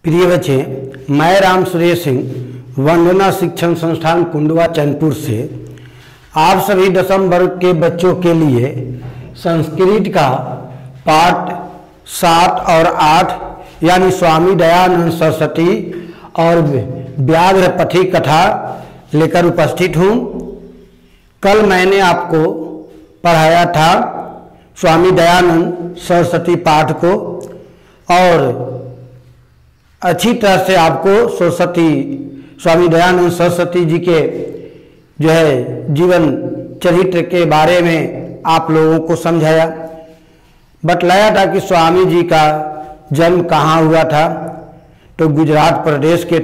प्रिय बच्चे, मैं राम सुरेश सिंह वंदना शिक्षण संस्थान कुंडवा चैनपुर से आप सभी दसम वर्ग के बच्चों के लिए संस्कृत का पाठ 7 और 8 यानी स्वामी दयानंद सरस्वती और व्याघ्र पथी कथा लेकर उपस्थित हूँ। कल मैंने आपको पढ़ाया था स्वामी दयानंद सरस्वती पाठ को और अच्छी तरह से आपको स्वामी दयानंद सरस्वती जी के जो है जीवन चरित्र के बारे में आप लोगों को समझाया, बतलाया था कि स्वामी जी का जन्म कहाँ हुआ था। तो गुजरात प्रदेश के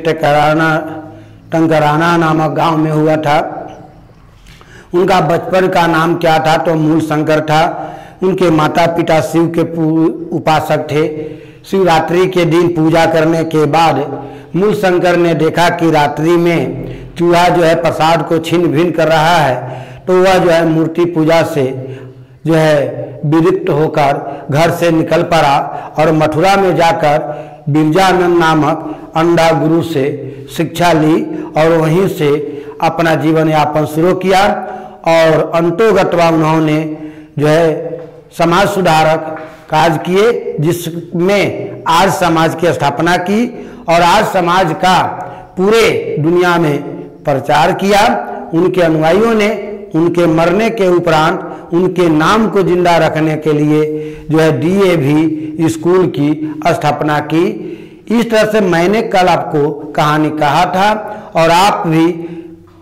टंकराना नामक गांव में हुआ था। उनका बचपन का नाम क्या था? तो मूल शंकर था। उनके माता पिता शिव के उपासक थे। शिवरात्रि के दिन पूजा करने के बाद मूल शंकर ने देखा कि रात्रि में चूहा जो है प्रसाद को छीन भिन कर रहा है, तो वह जो है मूर्ति पूजा से जो है विरक्त होकर घर से निकल पड़ा और मथुरा में जाकर बिरजानंद नामक अंडा गुरु से शिक्षा ली और वहीं से अपना जीवन यापन शुरू किया। और अंतोगत्वा उन्होंने जो है समाज सुधारक कार्य किए, जिसमें आज समाज की स्थापना की और आज समाज का पूरे दुनिया में प्रचार किया। उनके अनुयायियों ने उनके मरने के उपरांत उनके नाम को जिंदा रखने के लिए जो है DAV स्कूल की स्थापना की। इस तरह से मैंने कल आपको कहानी कहा था और आप भी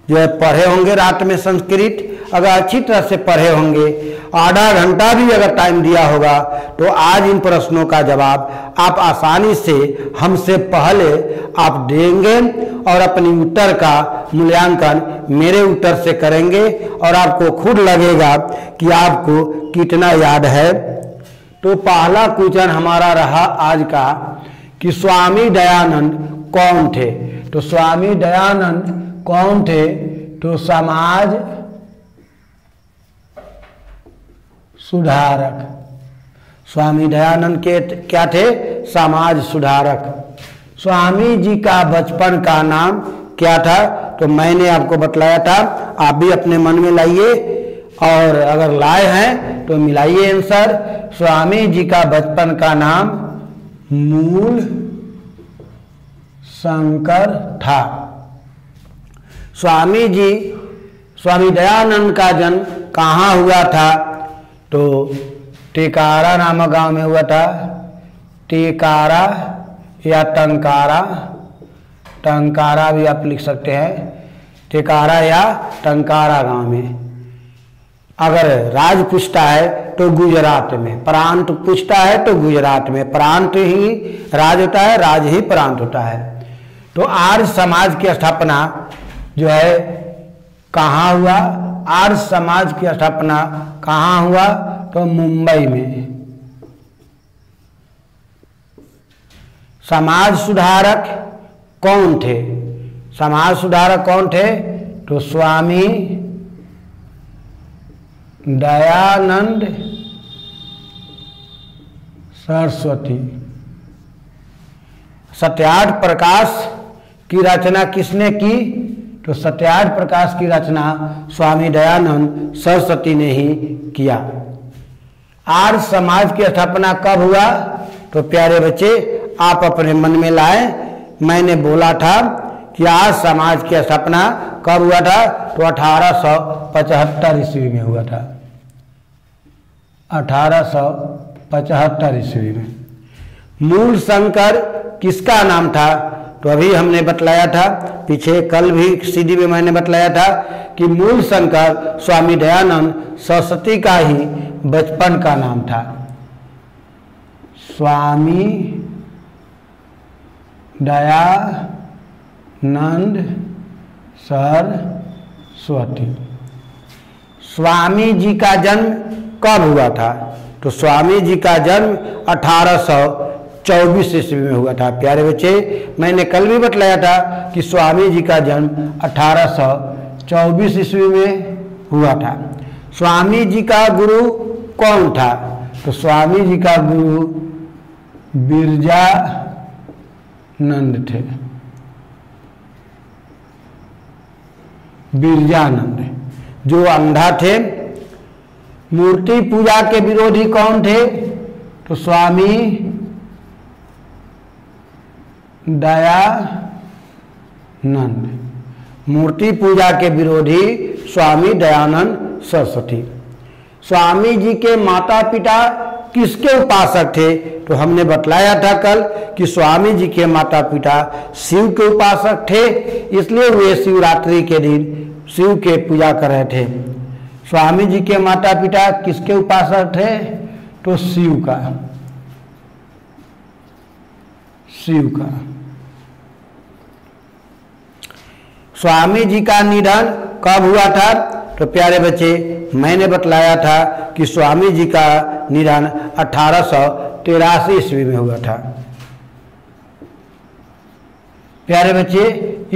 जो है पढ़े होंगे रात में संस्कृत। अगर अच्छी तरह से पढ़े होंगे, आधा घंटा भी अगर टाइम दिया होगा, तो आज इन प्रश्नों का जवाब आप आसानी से हमसे पहले आप देंगे और अपनी उत्तर का मूल्यांकन मेरे उत्तर से करेंगे और आपको खुद लगेगा कि आपको कितना याद है। तो पहला क्वेश्चन हमारा रहा आज का कि स्वामी दयानंद कौन थे। तो स्वामी दयानंद कौन थे? तो समाज सुधारक। स्वामी दयानंद के क्या थे? समाज सुधारक। स्वामी जी का बचपन का नाम क्या था? तो मैंने आपको बतलाया था, आप भी अपने मन में लाइए और अगर लाए हैं तो मिलाइए आंसर। स्वामी जी का बचपन का नाम मूल शंकर था। स्वामी दयानंद का जन्म कहाँ हुआ था? तो टेकारा नामक गांव में हुआ था। टेकारा या टंकारा, टंकारा भी आप लिख सकते हैं। टेकारा या टंकारा गांव में। अगर राज पूछता है तो गुजरात में, प्रांत पूछता है तो गुजरात में। प्रांत ही राज होता है, राज ही प्रांत होता है। तो आर्य समाज की स्थापना जो है कहाँ हुआ? आर्य समाज की स्थापना कहाँ हुआ? तो मुंबई में। समाज सुधारक कौन थे? समाज सुधारक कौन थे? तो स्वामी दयानंद सरस्वती। सत्याग्रह प्रकाश की रचना किसने की? तो सत्याग्रह प्रकाश की रचना स्वामी दयानंद सरस्वती ने ही किया। आर्य समाज की स्थापना कब हुआ? तो प्यारे बच्चे आप अपने मन में लाए। मैंने बोला था कि आर्य समाज की स्थापना कब हुआ था? तो 1875 ईस्वी में हुआ था। 1875 ईस्वी में। मूल शंकर किसका नाम था? तो अभी हमने बतलाया था, पीछे कल भी CD में मैंने बतलाया था कि मूल शंकर स्वामी दयानंद सरस्वती का ही बचपन का नाम था। स्वामी दयानंद सरस्वती। स्वामी जी का जन्म कब हुआ था? तो स्वामी जी का जन्म 1824 ईस्वी में हुआ था। प्यारे बच्चे, मैंने कल भी बतलाया था कि स्वामी जी का जन्म 1824 ईस्वी में हुआ था। स्वामी जी का गुरु कौन था? तो स्वामी जी का गुरु बिरजा नंद थे, बिरजानंद जो अंधा थे। मूर्ति पूजा के विरोधी कौन थे? तो स्वामी दयानंद। मूर्ति पूजा के विरोधी स्वामी दयानंद सरस्वती। स्वामी जी के माता पिता किसके उपासक थे? तो हमने बतलाया था कल कि स्वामी जी के माता पिता शिव के उपासक थे, इसलिए वे शिवरात्रि के दिन शिव के पूजा कर रहे थे। स्वामी जी के माता पिता किसके उपासक थे? तो शिव का, शिव का। स्वामी जी का निधन कब हुआ था? तो प्यारे बच्चे मैंने बतलाया था कि स्वामी जी का निधन 1883 ईस्वी में हुआ था। प्यारे बच्चे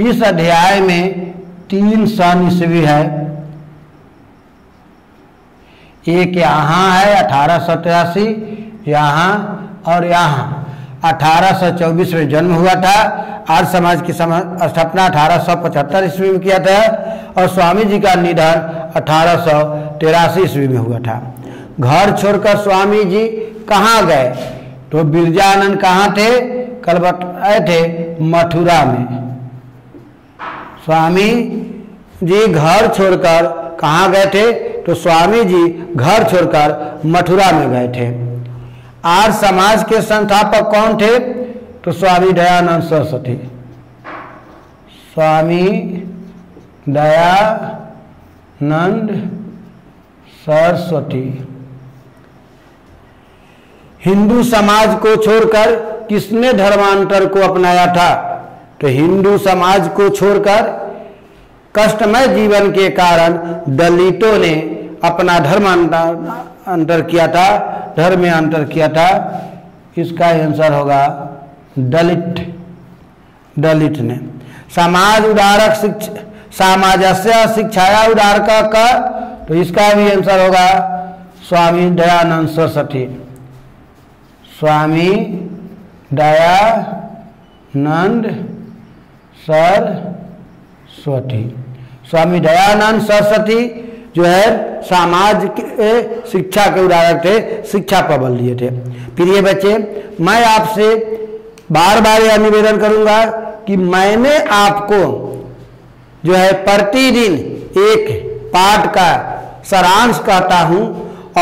इस अध्याय में 3 सन ईस्वी है, एक यहाँ है 1883, यहाँ और यहाँ 1824 में जन्म हुआ था। आर्य समाज की स्थापना 1875 ईस्वी में किया था और स्वामी जी का निधन 1883 ईस्वी में हुआ था। घर छोड़कर स्वामी जी कहाँ गए? तो बिरजानंद कहाँ थे? कल बताए थे, मथुरा में। स्वामी जी घर छोड़कर कहाँ गए थे? तो स्वामी जी घर छोड़कर मथुरा में गए थे। आर्य समाज के संस्थापक कौन थे? तो स्वामी दयानंद सरस्वती। स्वामी दयानंद सरस्वती। हिंदू समाज को छोड़कर किसने धर्मांतर को अपनाया था? तो हिंदू समाज को छोड़कर कष्टमय जीवन के कारण दलितों ने अपना धर्मांतर किया था, धर्म में अंतर किया था। इसका आंसर होगा दलित, दलित ने। समाज उदारक शिक्षा, सामाजस्य शिक्षाया उदारक का, तो इसका भी आंसर होगा स्वामी दयानंद सरस्वती। स्वामी दयानंद सरस्वती। स्वामी दयानंद सरस्वती जो है समाज के शिक्षा के उदाहरक थे, शिक्षा पर बल दिए थे। प्रिय बच्चे मैं आपसे बार बार यह निवेदन करूंगा कि मैंने आपको जो है प्रतिदिन एक पाठ का सारांश कहता हूं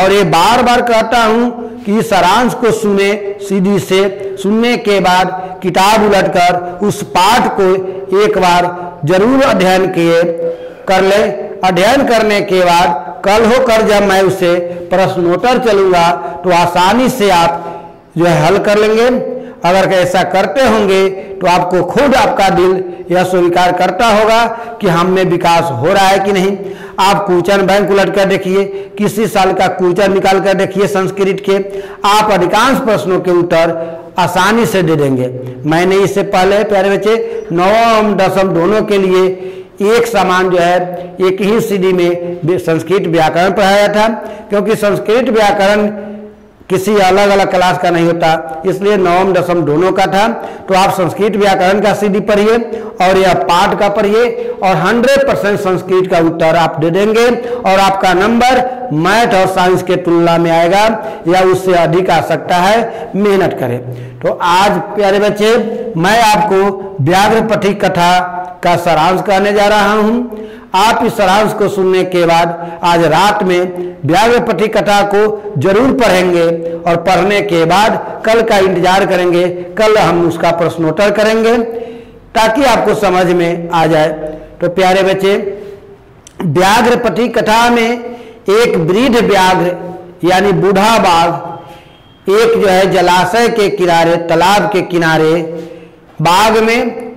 और ये बार बार कहता हूं कि इस सारांश को सुने, सीधी से सुनने के बाद किताब उलटकर उस पाठ को एक बार जरूर अध्ययन कर ले। अध्ययन करने के बाद कल होकर जब मैं उसे प्रश्नोत्तर चलूंगा तो आसानी से आप जो है हल कर लेंगे। अगर ऐसा करते होंगे तो आपको खुद आपका दिल यह स्वीकार करता होगा कि हम में विकास हो रहा है कि नहीं। आप क्वेश्चन बैंक उलट कर देखिए, किसी साल का क्वेश्चन निकाल कर देखिए संस्कृत के, आप अधिकांश प्रश्नों के उत्तर आसानी से दे देंगे। मैंने इससे पहले प्यारे बच्चे 9वीं 10वीं दोनों के लिए एक समान जो है एक ही सीडी में संस्कृत व्याकरण पढ़ाया था, क्योंकि संस्कृत व्याकरण किसी अलग अलग क्लास का नहीं होता, इसलिए 9वीं 10वीं दोनों का था। तो आप संस्कृत व्याकरण का सीडी पढ़िए और यह पाठ का पढ़िए और 100% संस्कृत का उत्तर आप दे देंगे और आपका नंबर मैथ और साइंस के तुलना में आएगा या उससे अधिक आ सकता है। मेहनत करें। तो आज प्यारे बच्चे मैं आपको व्याघ्रपथी कथा का सारांश कहने जा रहा हूं। आप इस सारांश को सुनने के बाद आज रात में व्याघ्रपथी कथा को जरूर पढ़ेंगे और पढ़ने के बाद कल का इंतजार करेंगे। कल हम उसका प्रश्नोत्तर करेंगे ताकि आपको समझ में आ जाए। तो प्यारे बच्चे व्याघ्रपथी कथा में एक वृद्ध व्याघ्र यानी बूढ़ा बाघ एक जो है जलाशय के किनारे, तालाब के किनारे, बाग में,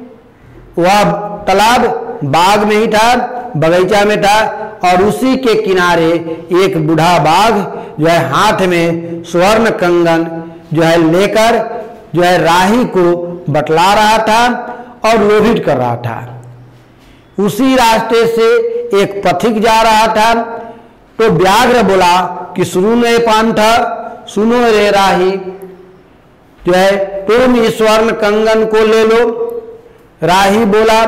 वह तालाब बाग में ही था, बगीचा में था और उसी के किनारे एक बूढ़ा बाघ जो है हाथ में स्वर्ण कंगन जो है लेकर जो है राही को बतला रहा था और लोभित कर रहा था। उसी रास्ते से एक पथिक जा रहा था तो व्याघ्र बोला कि सुनो रे पांथ, सुनो रे राही, जो है तुम इस स्वर्ण कंगन को ले लो। राही बोला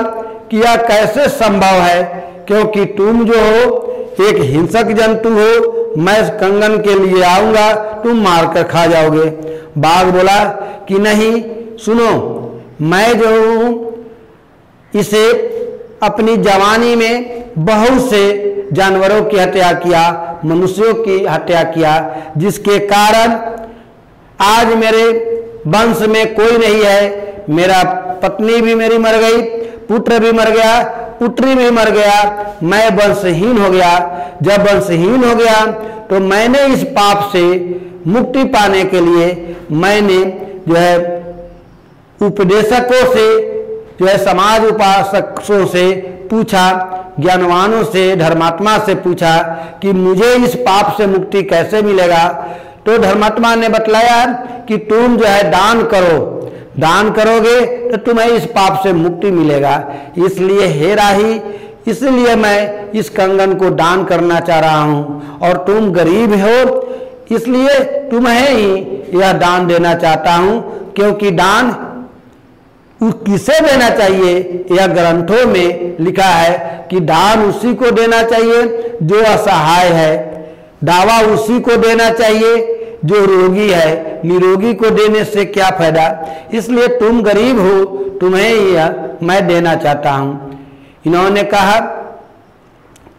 कि यह कैसे संभव है, क्योंकि तुम जो हो एक हिंसक जंतु हो, मैं इस कंगन के लिए आऊंगा, तुम मारकर खा जाओगे। बाघ बोला कि नहीं, सुनो, मैं जो हूं इसे अपनी जवानी में बहुत से जानवरों की हत्या किया, मनुष्यों की हत्या किया, जिसके कारण आज मेरे वंश में कोई नहीं है। मेरा पत्नी भी मेरी मर गई, पुत्र भी मर गया, पुत्री भी मर गया, मैं वंशहीन हो गया। जब वंशहीन हो गया तो मैंने इस पाप से मुक्ति पाने के लिए मैंने जो है उपदेशकों से, जो है समाज उपासकों से पूछा, ज्ञानवानों से, धर्मात्मा से पूछा कि मुझे इस पाप से मुक्ति कैसे मिलेगा। तो धर्मात्मा ने बतलाया कि तुम जो है दान करो, दान करोगे तो तुम्हें इस पाप से मुक्ति मिलेगा। इसलिए हे राही, इसलिए मैं इस कंगन को दान करना चाह रहा हूं, और तुम गरीब हो इसलिए तुम्हें ही यह दान देना चाहता हूं, क्योंकि दान किसे देना चाहिए यह ग्रंथों में लिखा है कि दान उसी को देना चाहिए जो असहाय है, दावा उसी को देना चाहिए जो रोगी है, निरोगी को देने से क्या फायदा। इसलिए तुम गरीब हो, तुम्हें यह मैं देना चाहता हूं। इन्होंने कहा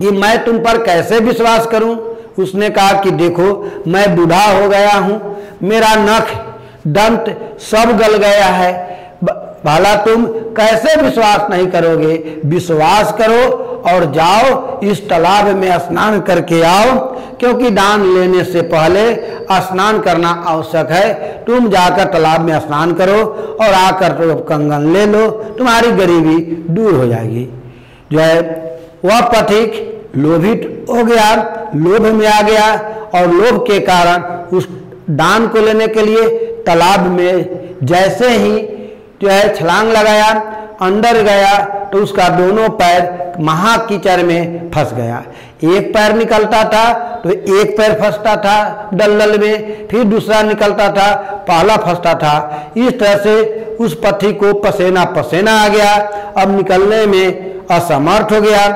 कि मैं तुम पर कैसे विश्वास करूं। उसने कहा कि देखो, मैं बूढ़ा हो गया हूं, मेरा नख दंत सब गल गया है, भला तुम कैसे विश्वास नहीं करोगे। विश्वास करो और जाओ इस तालाब में स्नान करके आओ, क्योंकि दान लेने से पहले स्नान करना आवश्यक है। तुम जाकर तालाब में स्नान करो और आकर तो कंगन ले लो, तुम्हारी गरीबी दूर हो जाएगी। जो है वह पथिक लोभित हो गया, लोभ में आ गया, और लोभ के कारण उस दान को लेने के लिए तालाब में जैसे ही जो है छलांग लगाया, अंदर गया तो उसका दोनों पैर महाकीचड़ में फंस गया। एक पैर निकलता था तो एक पैर फंसता था दलदल में, फिर दूसरा निकलता था, पहला फंसता था। इस तरह से उस पथी को पसीना पसीना आ गया, अब निकलने में असमर्थ हो गया।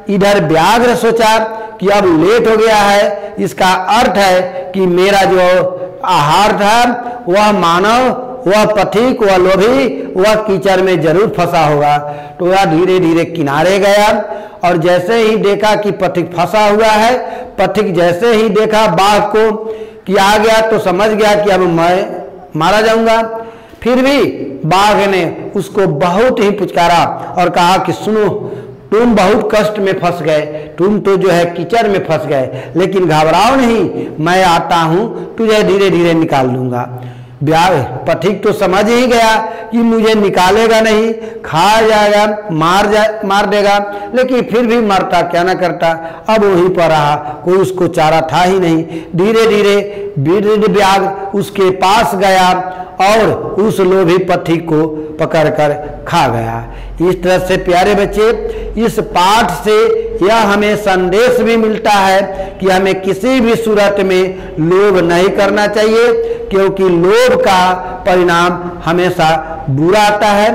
इधर व्याघ्र सोचा कि अब लेट हो गया है, इसका अर्थ है कि मेरा जो आहार था वह मानव, वह पथिक, वह लोभी, वह कीचड़ में जरूर फंसा होगा। तो वह धीरे धीरे किनारे गया, और जैसे ही देखा कि पथिक फंसा हुआ है, पथिक जैसे ही देखा बाघ को कि आ गया तो समझ गया कि अब मैं मारा जाऊंगा। फिर भी बाघ ने उसको बहुत ही पुचकारा और कहा कि सुनो, तुम बहुत कष्ट में फंस गए, तुम तो जो है कीचड़ में फंस गए, लेकिन घबराओ नहीं, मैं आता हूं, तुझे धीरे धीरे निकाल लूंगा। पथिक तो समझ ही गया कि मुझे निकालेगा नहीं, खा जाएगा, मार देगा, लेकिन फिर भी मरता क्या ना करता। अब वहीं पर रहा, कोई उसको चारा था ही नहीं। धीरे धीरे व्याघ्र उसके पास गया और उस लोभी पथिक को पकड़कर खा गया। इस तरह से प्यारे बच्चे, इस पाठ से यह हमें संदेश भी मिलता है कि हमें किसी भी सूरत में लोभ नहीं करना चाहिए, क्योंकि लोभ का परिणाम हमेशा बुरा आता है।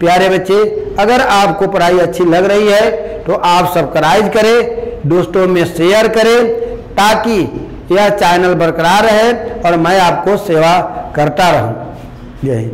प्यारे बच्चे, अगर आपको पढ़ाई अच्छी लग रही है तो आप सब्सक्राइब करें, दोस्तों में शेयर करें, ताकि यह चैनल बरकरार रहे और मैं आपको सेवा करता रहूं। जय हिंद।